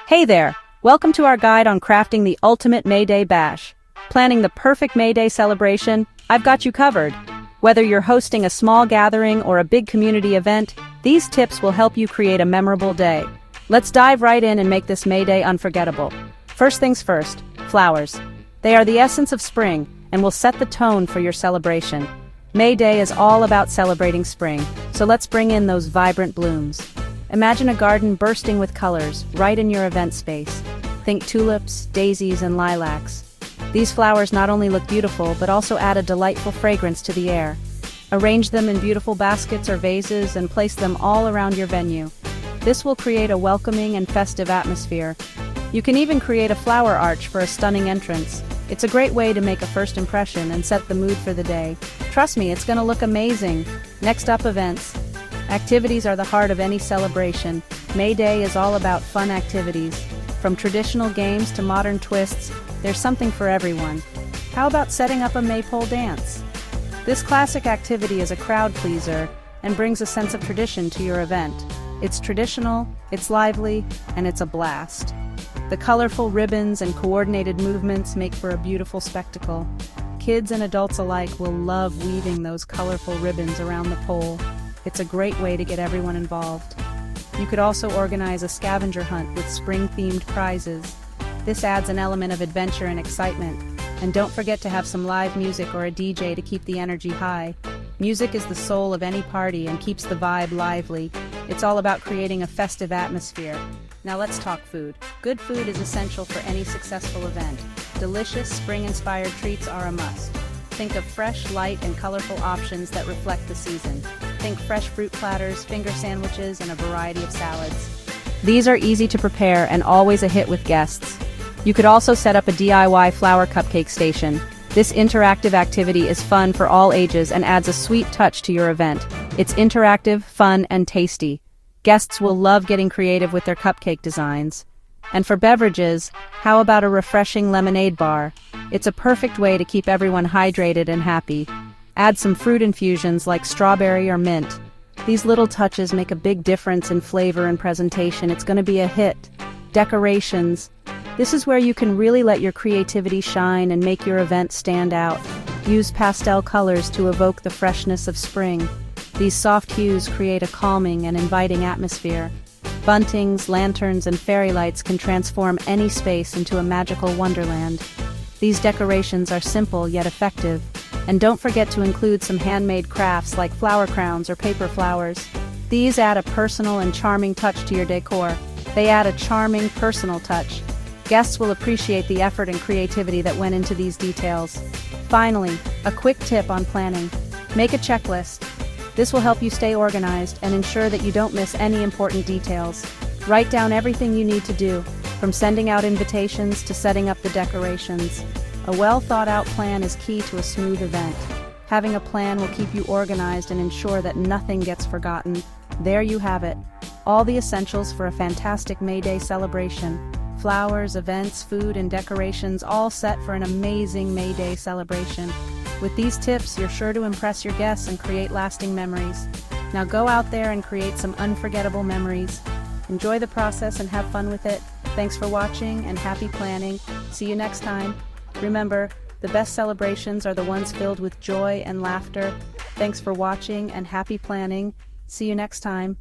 Hey there! Welcome to our guide on crafting the ultimate May Day bash. Planning the perfect May Day celebration? I've got you covered. Whether you're hosting a small gathering or a big community event, these tips will help you create a memorable day. Let's dive right in and make this May Day unforgettable. First things first, flowers. They are the essence of spring and will set the tone for your celebration. May Day is all about celebrating spring, so let's bring in those vibrant blooms. Imagine a garden bursting with colors right in your event space. Think tulips, daisies, and lilacs. These flowers not only look beautiful but also add a delightful fragrance to the air. Arrange them in beautiful baskets or vases and place them all around your venue. This will create a welcoming and festive atmosphere. You can even create a flower arch for a stunning entrance. It's a great way to make a first impression and set the mood for the day. Trust me, it's going to look amazing. Next up, events. Activities are the heart of any celebration. May Day is all about fun activities. From traditional games to modern twists, there's something for everyone. How about setting up a Maypole dance? This classic activity is a crowd pleaser and brings a sense of tradition to your event. It's traditional, it's lively, and it's a blast. The colorful ribbons and coordinated movements make for a beautiful spectacle. Kids and adults alike will love weaving those colorful ribbons around the pole. It's a great way to get everyone involved. You could also organize a scavenger hunt with spring-themed prizes. This adds an element of adventure and excitement. And don't forget to have some live music or a DJ to keep the energy high. Music is the soul of any party and keeps the vibe lively. It's all about creating a festive atmosphere. Now let's talk food. Good food is essential for any successful event. Delicious, spring-inspired treats are a must. Think of fresh, light, and colorful options that reflect the season. Think fresh fruit platters, finger sandwiches, and a variety of salads. These are easy to prepare and always a hit with guests. You could also set up a DIY flower cupcake station. This interactive activity is fun for all ages and adds a sweet touch to your event. It's interactive, fun, and tasty. Guests will love getting creative with their cupcake designs. And for beverages, how about a refreshing lemonade bar? It's a perfect way to keep everyone hydrated and happy. Add some fruit infusions like strawberry or mint. These little touches make a big difference in flavor and presentation. It's going to be a hit. Decorations. This is where you can really let your creativity shine and make your event stand out. Use pastel colors to evoke the freshness of spring. These soft hues create a calming and inviting atmosphere. Buntings, lanterns, and fairy lights can transform any space into a magical wonderland. These decorations are simple yet effective. And don't forget to include some handmade crafts like flower crowns or paper flowers. These add a personal and charming touch to your decor. They add a charming, personal touch. Guests will appreciate the effort and creativity that went into these details. Finally, a quick tip on planning. Make a checklist. This will help you stay organized and ensure that you don't miss any important details. Write down everything you need to do, from sending out invitations to setting up the decorations. A well-thought-out plan is key to a smooth event. Having a plan will keep you organized and ensure that nothing gets forgotten. There you have it. All the essentials for a fantastic May Day celebration. Flowers, events, food, and decorations all set for an amazing May Day celebration. With these tips, you're sure to impress your guests and create lasting memories. Now go out there and create some unforgettable memories. Enjoy the process and have fun with it. Thanks for watching and happy planning. See you next time. Remember, the best celebrations are the ones filled with joy and laughter. Thanks for watching and happy planning. See you next time.